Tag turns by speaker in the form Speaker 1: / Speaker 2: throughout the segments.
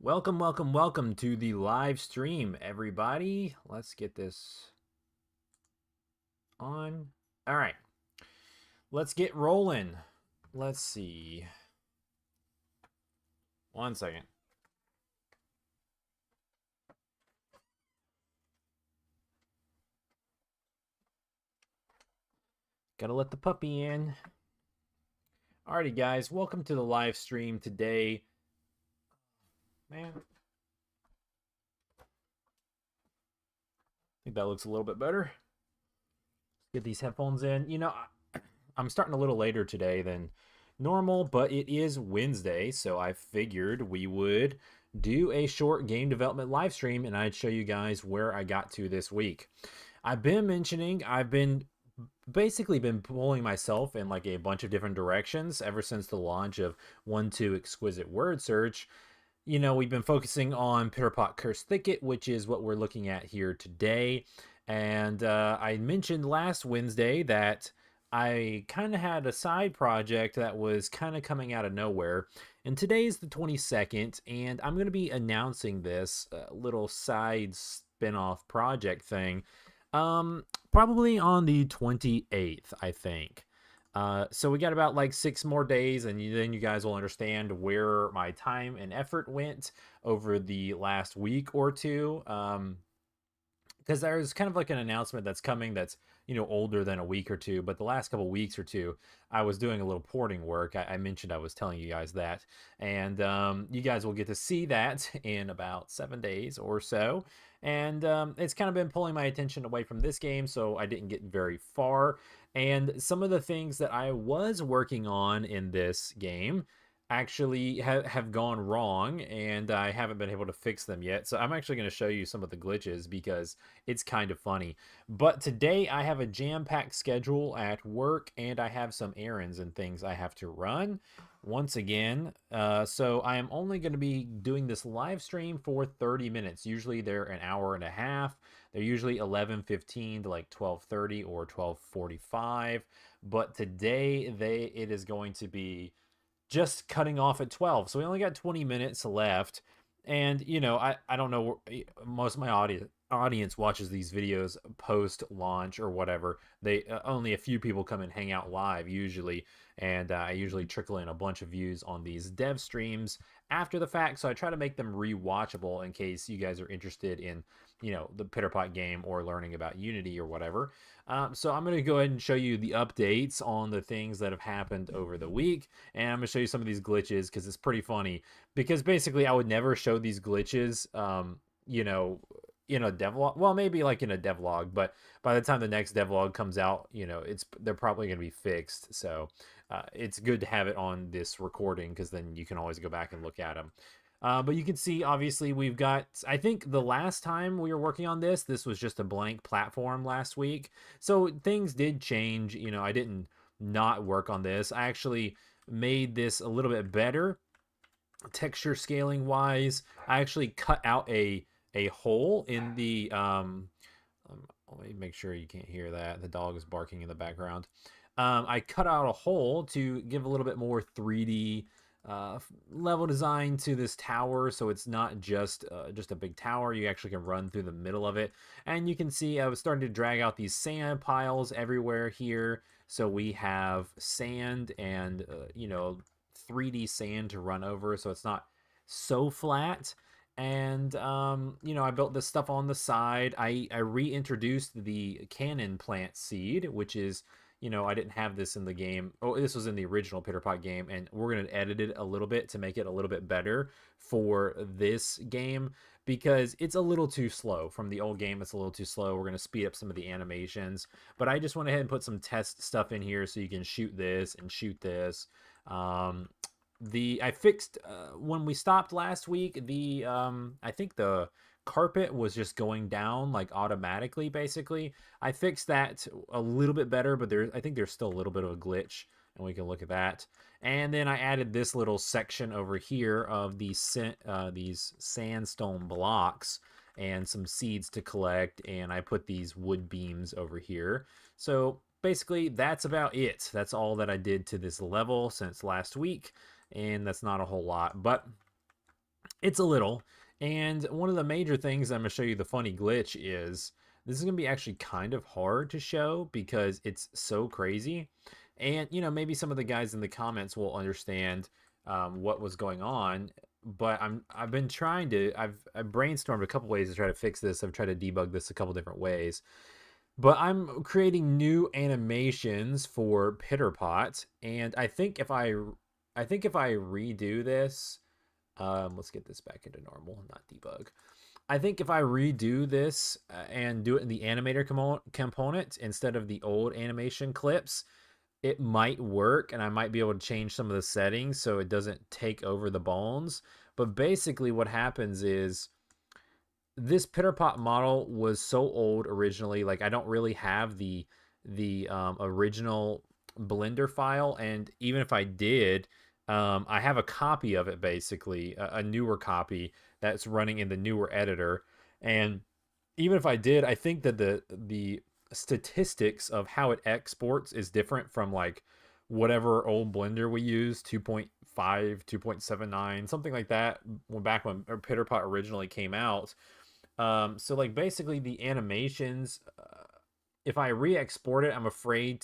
Speaker 1: Welcome, welcome, welcome to the live stream, everybody. Let's get this on. All right, let's get rolling. Let's see. 1 second. Gotta let the puppy in. Alrighty, guys, welcome to the live stream today. Man, I think that looks a little bit better. Get these headphones in. You know, I'm starting a little later today than normal, but it is Wednesday, so I figured we would do a short game development live stream and I'd show you guys where I got to this week. I've been basically been pulling myself in like a bunch of different directions ever since the launch of 1.2 Exquisite Word Search. You know, we've been focusing on PitterPot Cursed Thicket, which is what we're looking at here today. And I mentioned last Wednesday that I kind of had a side project that was kind of coming out of nowhere. And today's the 22nd, and I'm going to be announcing this little side spin-off project thing probably on the 28th, I think. So we got about like 6 more days, and then you guys will understand where my time and effort went over the last week or two. Because there's kind of like an announcement that's coming that's, you know, older than a week or two, but the last couple weeks or two, I was doing a little porting work. I mentioned I was telling you guys that, and you guys will get to see that in about 7 days or so. And it's kind of been pulling my attention away from this game, so I didn't get very far. And some of the things that I was working on in this game actually have gone wrong, and I haven't been able to fix them yet. So I'm actually going to show you some of the glitches because it's kind of funny. But today I have a jam-packed schedule at work, and I have some errands and things I have to run once again. So I am only going to be doing this live stream for 30 minutes. Usually they're an hour and a half. They're usually 11:15 to like 12:30 or 12:45. But today it is going to be just cutting off at 12. So we only got 20 minutes left. And, you know, I don't know, most of my audience watches these videos post launch or whatever. They only a few people come and hang out live usually, and I usually trickle in a bunch of views on these dev streams after the fact. So I try to make them rewatchable in case you guys are interested in, you know, the PitterPot game or learning about Unity or whatever. So I'm going to go ahead and show you the updates on the things that have happened over the week, and I'm going to show you some of these glitches because it's pretty funny. Because basically I would never show these glitches, you know, in a devlog. Well, maybe like in a devlog, but by the time the next devlog comes out, you know, they're probably going to be fixed. So it's good to have it on this recording because then you can always go back and look at them. But you can see, obviously, we've got, I think the last time we were working on this was just a blank platform last week. So things did change. You know, I didn't not work on this. I actually made this a little bit better texture scaling wise. I actually cut out a hole in the, let me make sure you can't hear that. The dog is barking in the background. I cut out a hole to give a little bit more 3D level design to this tower, so it's not just a big tower. You actually can run through the middle of it, and you can see I was starting to drag out these sand piles everywhere here. So we have sand and you know, 3D sand to run over, so it's not so flat. And you know, I built this stuff on the side. I reintroduced the cannon plant seed, which is, you know, I didn't have this in the game. Oh, this was in the original PitterPot game, and we're going to edit it a little bit to make it a little bit better for this game because it's a little too slow. From the old game, it's a little too slow. We're going to speed up some of the animations, but I just went ahead and put some test stuff in here so you can shoot this and shoot this. I fixed when we stopped last week, the I think the carpet was just going down like automatically. Basically, I fixed that a little bit better, but I think there's still a little bit of a glitch, and we can look at that. And then I added this little section over here of these sandstone blocks and some seeds to collect, and I put these wood beams over here. So basically, that's about it. That's all that I did to this level since last week, and that's not a whole lot, but it's a little. And one of the major things I'm going to show you the funny glitch is this is going to be actually kind of hard to show because it's so crazy. And, maybe some of the guys in the comments will understand what was going on. But I've been trying to I've brainstormed a couple ways to try to fix this. I've tried to debug this a couple different ways. But I'm creating new animations for PitterPot, and I think if I redo this, let's get this back into normal, not debug. I think if I redo this and do it in the animator component instead of the old animation clips, it might work, and I might be able to change some of the settings so it doesn't take over the bones. But basically, what happens is this PitterPot model was so old originally. Like, I don't really have the original Blender file, and even if I did, I have a copy of it, basically a newer copy that's running in the newer editor. And even if I did, I think that the statistics of how it exports is different from like whatever old Blender we use, 2.5, 2.79, something like that, back when PitterPot originally came out. So like basically the animations, if I re-export it, I'm afraid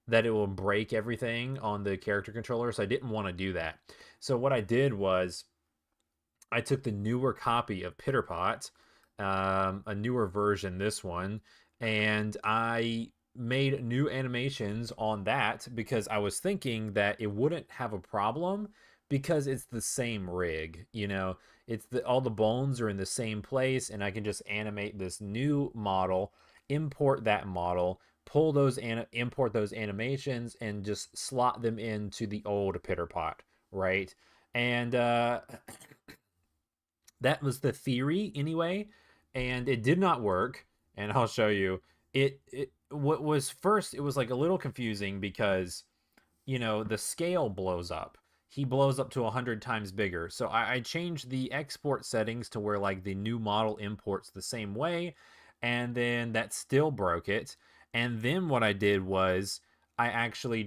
Speaker 1: that it will break everything on the character controller. So I didn't want to do that. So what I did was I took the newer copy of PitterPot, a newer version, this one, and I made new animations on that because I was thinking that it wouldn't have a problem because it's the same rig, it's all the bones are in the same place, and I can just animate this new model, import that model, pull those and import those animations, and just slot them into the old PitterPot, right? And that was the theory anyway, and it did not work. And I'll show you. It what was first, it was like a little confusing because the scale blows up. He blows up to 100 times bigger. So I changed the export settings to where like the new model imports the same way, and then that still broke it. And then what I did was I actually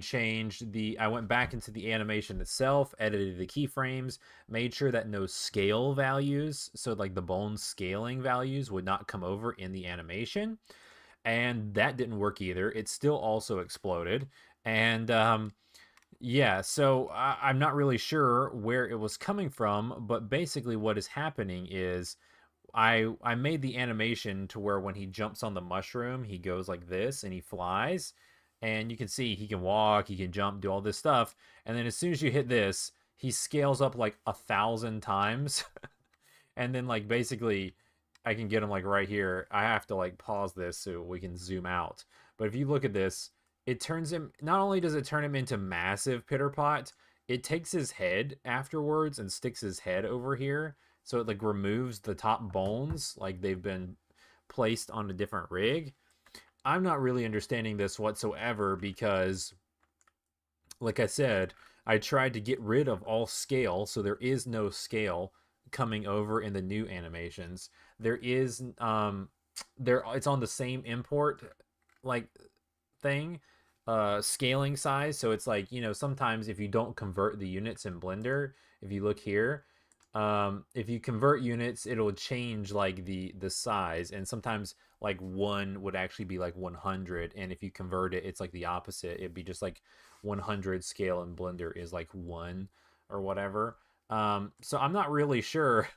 Speaker 1: I went back into the animation itself, edited the keyframes, made sure that no scale values, so like the bone scaling values, would not come over in the animation. And that didn't work either. It still also exploded. And yeah, so I'm not really sure where it was coming from, but basically what is happening is I made the animation to where when he jumps on the mushroom, he goes like this and he flies. And you can see he can walk, he can jump, do all this stuff. And then as soon as you hit this, he scales up like 1,000 times. And then like basically I can get him like right here. I have to like pause this so we can zoom out. But if you look at this, it turns him, not only does it turn him into massive PitterPot, it takes his head afterwards and sticks his head over here. So it like removes the top bones like they've been placed on a different rig. I'm not really understanding this whatsoever because, like I said, I tried to get rid of all scale, so there is no scale coming over in the new animations. There is it's on the same import like thing, scaling size. So it's like, sometimes if you don't convert the units in Blender, if you look here, if you convert units, it'll change like the size, and sometimes like one would actually be like 100, and if you convert it, it's like the opposite. It'd be just like 100 scale in Blender is like 1 or whatever. So I'm not really sure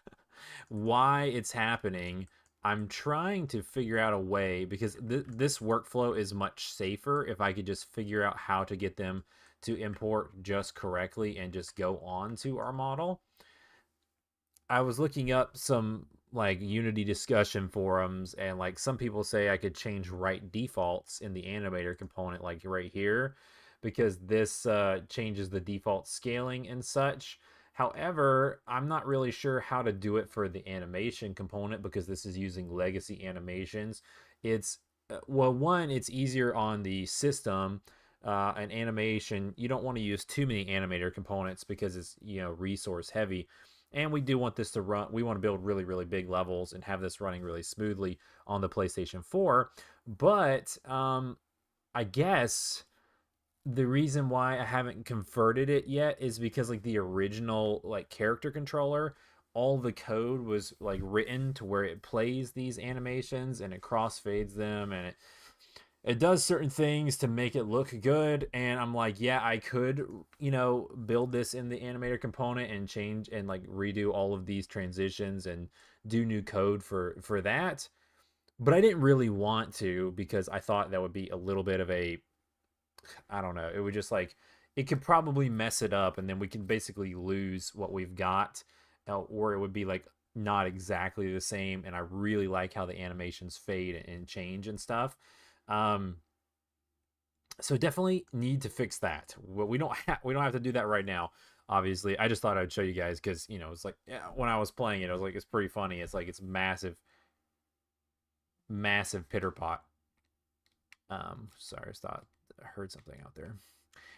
Speaker 1: why it's happening. I'm trying to figure out a way, because this workflow is much safer if I could just figure out how to get them to import just correctly and just go on to our model. I was looking up some like Unity discussion forums, and like some people say I could change right defaults in the animator component, like right here, because this changes the default scaling and such. However, I'm not really sure how to do it for the animation component because this is using legacy animations. It's well, one, it's easier on the system. An animation, you don't want to use too many animator components because it's resource heavy, and we do want this to run. We want to build really, really big levels and have this running really smoothly on the PlayStation 4. But I guess the reason why I haven't converted it yet is because like the original like character controller, all the code was like written to where it plays these animations and it crossfades them, and it does certain things to make it look good. And I'm like, yeah, I could, build this in the animator component and change and like redo all of these transitions and do new code for that. But I didn't really want to because I thought that would be a little bit of a, I don't know, it would just like, it could probably mess it up and then we can basically lose what we've got, or it would be like not exactly the same. And I really like how the animations fade and change and stuff. um so definitely need to fix that. Well, we don't have to do that right now, obviously. I just thought I'd show you guys because it's like, yeah, when I was playing it I was like, it's pretty funny. It's like it's massive, massive pitter pot. Sorry, I thought I heard something out there.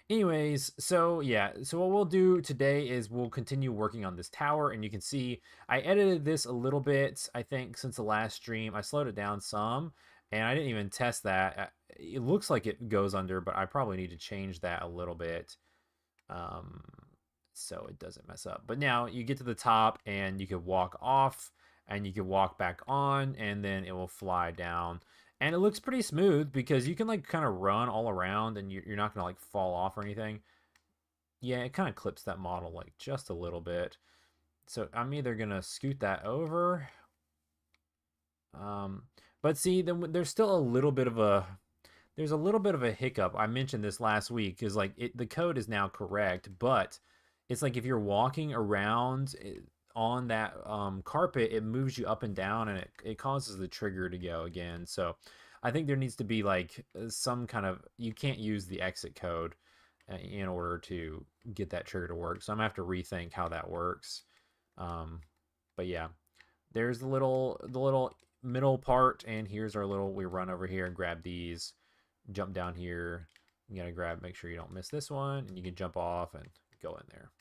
Speaker 1: Anyways, so yeah, so what we'll do today is we'll continue working on this tower, and you can see I edited this a little bit, I think, since the last stream. I slowed it down some, and I didn't even test that. It looks like it goes under, but I probably need to change that a little bit, um, so it doesn't mess up. But now you get to the top, and you can walk off, and you can walk back on, and then it will fly down. And it looks pretty smooth because you can like kind of run all around, and you're not gonna like fall off or anything. Yeah, it kind of clips that model like just a little bit. So I'm either gonna scoot that over. Um, but see, then there's still a little bit of a hiccup. I mentioned this last week, is like the code is now correct, but it's like if you're walking around on that carpet, it moves you up and down, and it causes the trigger to go again. So I think there needs to be like some kind of, you can't use the exit code in order to get that trigger to work. So I'm gonna have to rethink how that works. Um, but yeah, there's the little middle part, and here's our little, we run over here and grab these, jump down here. You gotta grab, make sure you don't miss this one, and you can jump off and go in there.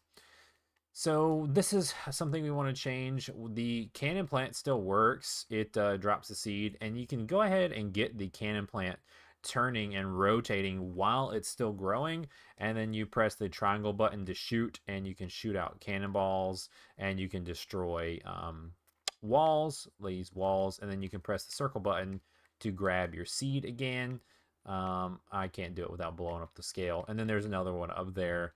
Speaker 1: So this is something we want to change. The cannon plant still works. It drops the seed, and you can go ahead and get the cannon plant turning and rotating while it's still growing, and then you press the triangle button to shoot, and you can shoot out cannonballs, and you can destroy these walls, and then you can press the circle button to grab your seed again. I can't do it without blowing up the scale. And then there's another one up there.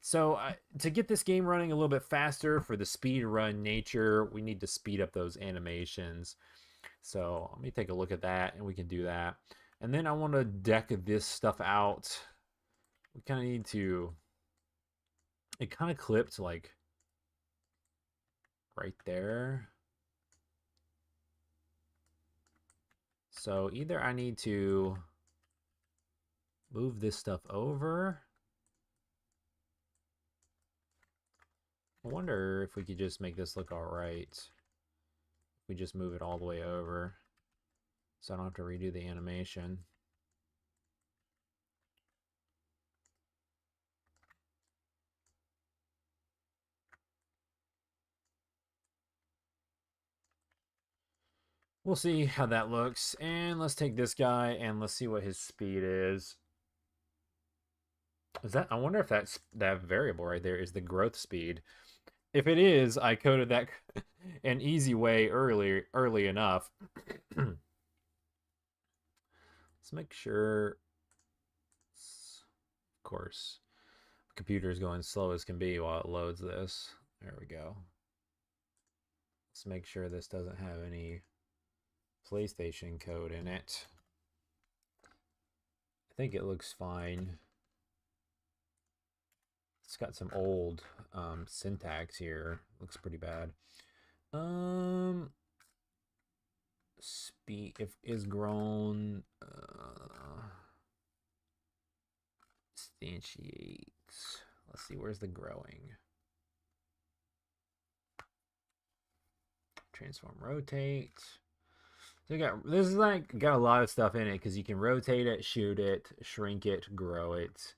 Speaker 1: So to get this game running a little bit faster for the speed run nature, we need to speed up those animations. So let me take a look at that, and we can do that. And then I want to deck this stuff out. We kind of need to, it kind of clipped like right there. So either I need to move this stuff over. I wonder if we could just make this look all right. If we just move it all the way over, so I don't have to redo the animation. We'll see how that looks. And let's take this guy and let's see what his speed is. Is that, I wonder if that's that variable right there is the growth speed. If it is, I coded that an easy way early enough. Let's make sure. Of course, the computer is going slow as can be while it loads this. There we go. Let's make sure this doesn't have any PlayStation code in it. I think it looks fine. It's got some old syntax here. Looks pretty bad. Speed, if is grown, instantiate. Let's see, where's the growing? Transform, rotate. So you got, this is like got a lot of stuff in it because you can rotate it, shoot it, shrink it, grow it.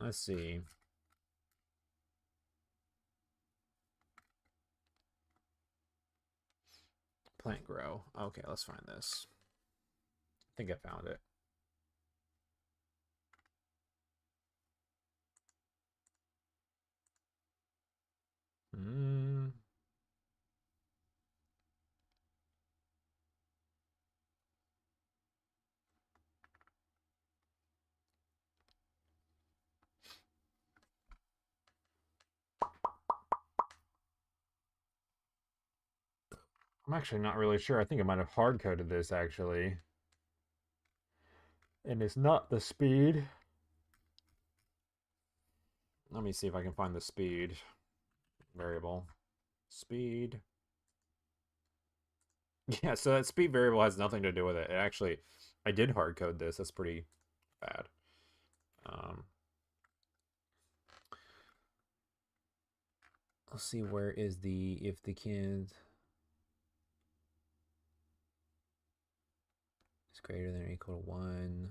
Speaker 1: Let's see. Plant grow. Okay, let's find this. I think I found it. Hmm. I'm actually not really sure. I think I might have hard coded this actually. And it's not the speed. Let me see if I can find the speed variable. Speed. Yeah, so that speed variable has nothing to do with it. It actually, I did hard code this. That's pretty bad. Um, let's see, where is the, if the kid is greater than or equal to 1.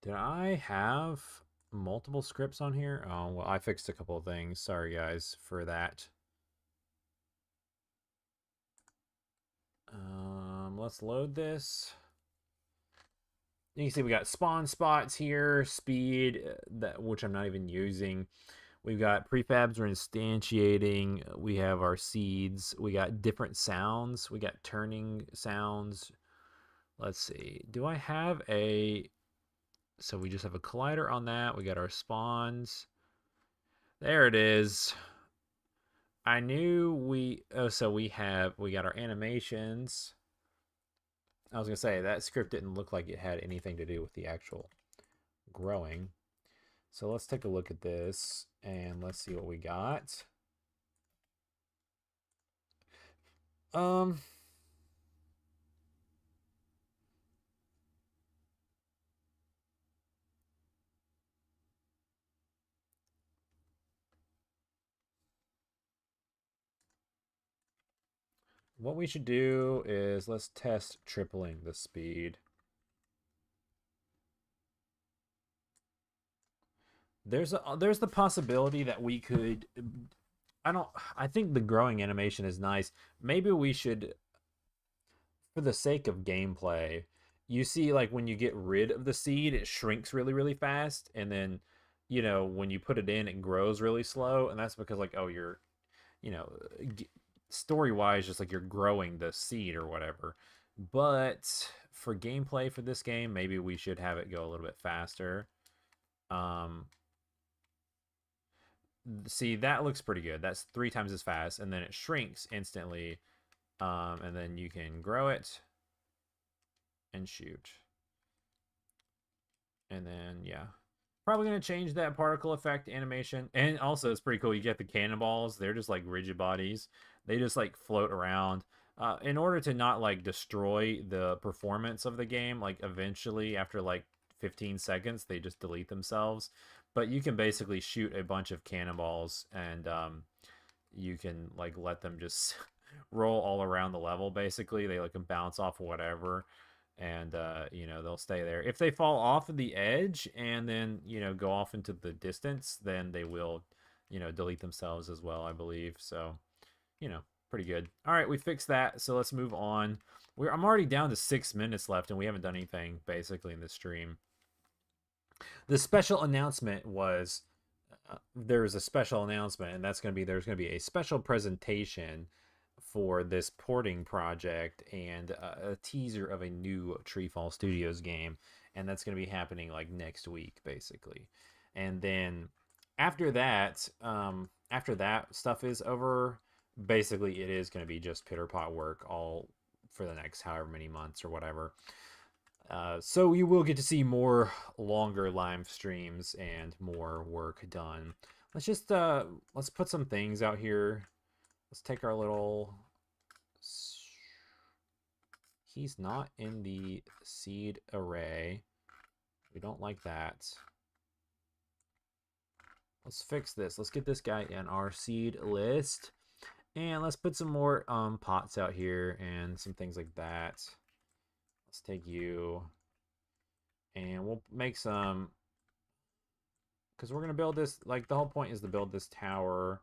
Speaker 1: Did I have multiple scripts on here? Oh, well, I fixed a couple of things. Sorry, guys, for that. Let's load this. You can see we got spawn spots here, speed, that which I'm not even using. We've got prefabs we're instantiating. We have our seeds. We got different sounds. We got turning sounds. Let's see. Do I have a... So we just have a collider on that. We got our spawns. There it is. I knew we... Oh, so we got our animations. I was going to say, that script didn't look like it had anything to do with the actual growing. So let's take a look at this and let's see what we got. Um, what we should do is let's test tripling the speed. There's the possibility that we could I think the growing animation is nice. Maybe we should, for the sake of gameplay, you see like when you get rid of the seed, it shrinks really, really fast, and then when you put it in, it grows really slow, and that's because like, oh, you're, you know, story wise, just like you're growing the seed or whatever. But for gameplay for this game, maybe we should have it go a little bit faster. Um, see, that looks pretty good. That's 3 times as fast, and then it shrinks instantly. And then you can grow it and shoot. And then, yeah. Probably going to change that particle effect animation. And also, it's pretty cool. You get the cannonballs. They're just like rigid bodies. They just like float around. In order to not like destroy the performance of the game, like eventually after like 15 seconds, they just delete themselves. But you can basically shoot a bunch of cannonballs and you can like let them just roll all around the level. Basically, they like can bounce off of whatever, and they'll stay there. If they fall off of the edge and then go off into the distance, then they will delete themselves as well, I believe. So pretty good. All right, we fixed that, so let's move on. I'm already down to 6 minutes left and we haven't done anything basically in this stream. The special announcement was there's a special announcement, and that's going to be there's going to be a special presentation for this porting project and a teaser of a new TreeFall Studios game, and that's going to be happening like next week, basically. And then after that stuff is over, basically it is going to be just PitterPot work all for the next however many months or whatever. So you will get to see more longer live streams and more work done. Let's put some things out here. Let's take our little... He's not in the seed array. We don't like that. Let's fix this. Let's get this guy in our seed list. And let's put some more pots out here and some things like that. Let's take you. And we'll make some, because we're going to build this, like the whole point is to build this tower.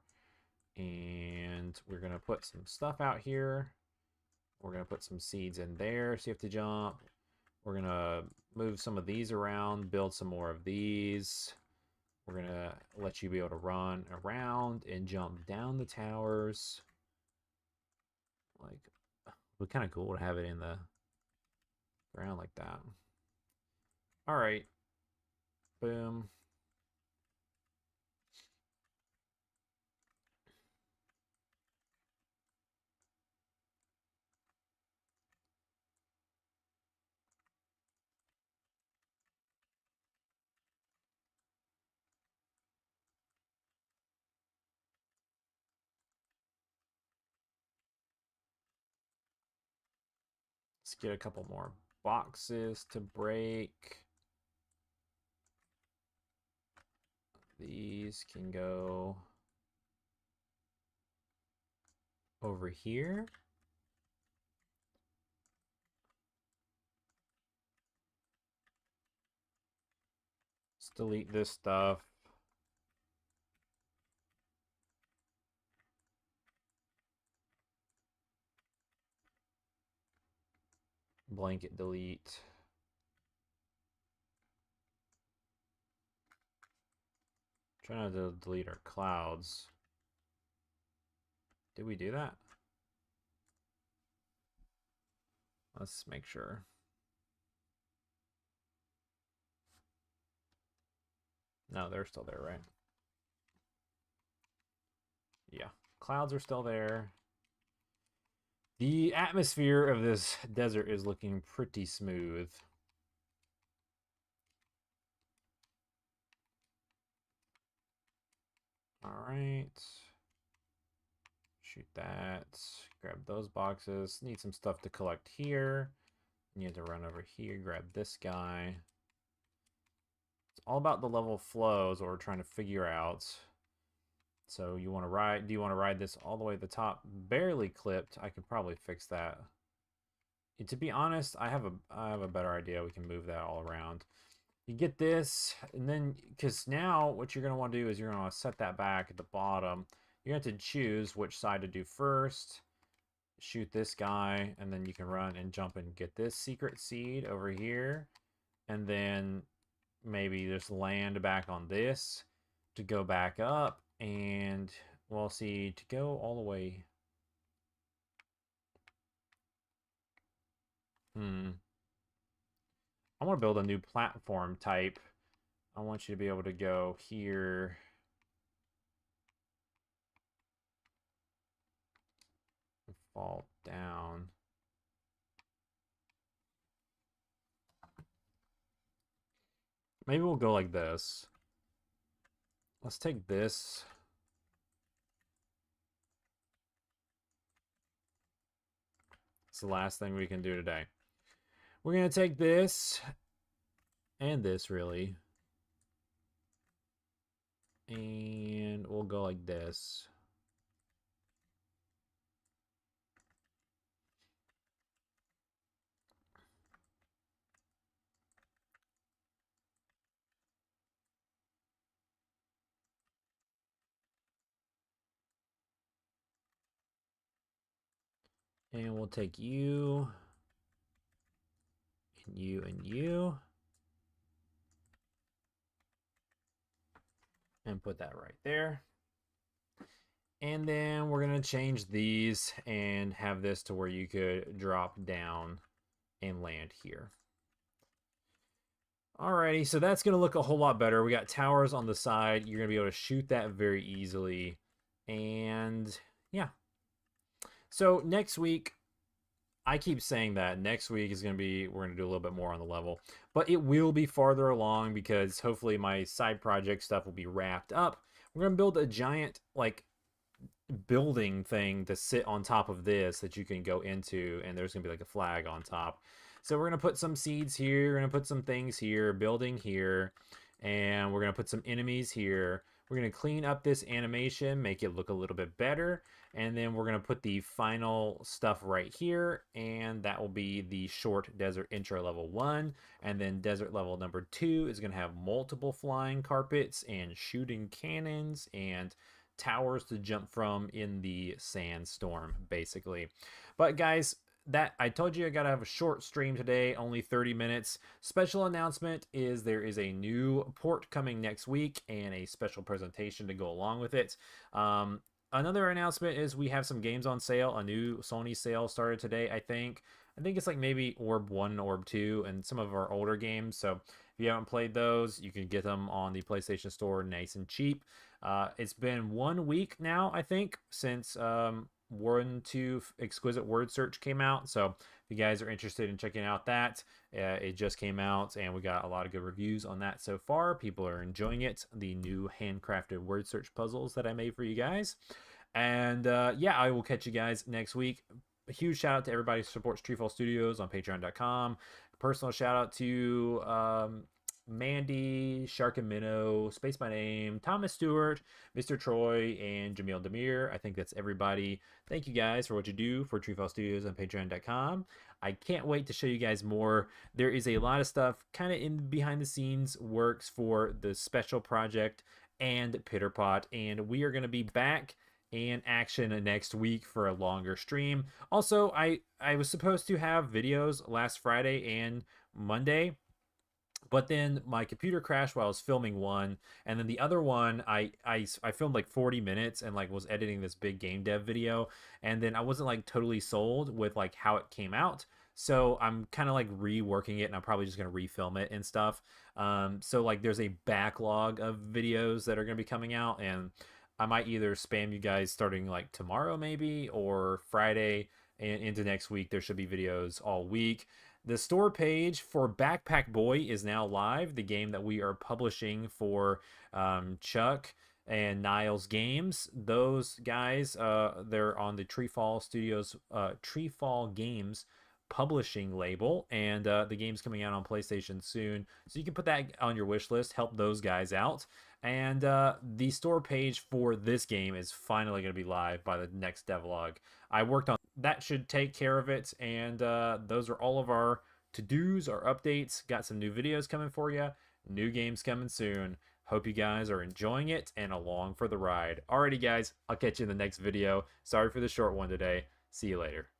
Speaker 1: And we're going to put some stuff out here. We're going to put some seeds in there so you have to jump. We're going to move some of these around, build some more of these. We're going to let you be able to run around and jump down the towers. Like, it would be kind of cool to have it in the ground like that. All right. Boom. Let's get a couple more boxes to break. These can go over here. Let's delete this stuff. Blanket delete. Try not to delete our clouds. Did we do that? Let's make sure. No, they're still there, right? Yeah, clouds are still there. The atmosphere of this desert is looking pretty smooth. All right. Shoot that. Grab those boxes. Need some stuff to collect here. Need to run over here, grab this guy. It's all about the level flows, what we're trying to figure out. So you want to ride, do you want to ride this all the way to the top? Barely clipped. I could probably fix that. And to be honest, I have a better idea. We can move that all around. You get this, and then, because now what you're going to want to do is you're going to want to set that back at the bottom. You're going to have to choose which side to do first. Shoot this guy, and then you can run and jump and get this secret seed over here. And then maybe just land back on this to go back up. And we'll see, to go all the way. I want to build a new platform type. I want you to be able to go here. And fall down. Maybe we'll go like this. Let's take this. It's the last thing we can do today. We're going to take this and this, really. And we'll go like this. And we'll take you, and you, and you. And put that right there. And then we're going to change these and have this to where you could drop down and land here. Alrighty, so that's going to look a whole lot better. We got towers on the side. You're going to be able to shoot that very easily. And yeah. So next week, I keep saying that next week is going to be, we're going to do a little bit more on the level, but it will be farther along because hopefully my side project stuff will be wrapped up. We're going to build a giant, like, building thing to sit on top of this that you can go into, and there's going to be like a flag on top. So we're going to put some seeds here, we're going to put some things here, building here, and we're going to put some enemies here. We're going to clean up this animation, make it look a little bit better, And then we're going to put the final stuff right here, and that will be the short desert intro level 1. And then desert level number 2 is going to have multiple flying carpets and shooting cannons and towers to jump from in the sandstorm, basically. But guys, that I told you I gotta have a short stream today, only 30 minutes. Special announcement is there is a new port coming next week and a special presentation to go along with it. Another announcement is we have some games on sale. A new Sony sale started today, I think. I think it's like maybe Orb 1, Orb 2, and some of our older games. So if you haven't played those, you can get them on the PlayStation Store nice and cheap. It's been 1 week now, I think, since 1-2 Exquisite Word Search came out. So if you guys are interested in checking out that, it just came out and we got a lot of good reviews on that so far. People are enjoying it. The new handcrafted word search puzzles that I made for you guys. And yeah, I will catch you guys next week. A huge shout out to everybody who supports TreeFall Studios on patreon.com. Personal shout out to Mandy, Shark and Minnow, Space by Name, Thomas Stewart, Mr. Troy, and Jamil Demir. I think that's everybody. Thank you guys for what you do for TreeFall Studios on patreon.com. I can't wait to show you guys more. There is a lot of stuff kind of in behind the scenes works for the special project and PitterPot, and we are going to be back in action next week for a longer stream. Also, I was supposed to have videos last Friday and Monday, but then my computer crashed while I was filming one, and then the other one I filmed like 40 minutes and like was editing this big game dev video, and then I wasn't like totally sold with like how it came out. So I'm kind of like reworking it, and I'm probably just gonna refilm it and stuff. So like there's a backlog of videos that are gonna be coming out, and I might either spam you guys starting like tomorrow maybe, or Friday and into next week. There should be videos all week. The store page for Backpack Boy is now live, the game that we are publishing for Chuck and Niles Games. Those guys, they're on the TreeFall Studios, TreeFall Games publishing label, and the game's coming out on PlayStation soon. So you can put that on your wish list, help those guys out. And the store page for this game is finally going to be live by the next devlog. I worked on that, should take care of it, and those are all of our to-dos, our updates. Got some new videos coming for you, new games coming soon. Hope you guys are enjoying it and along for the ride. Alrighty guys, I'll catch you in the next video. Sorry for the short one today. See you later.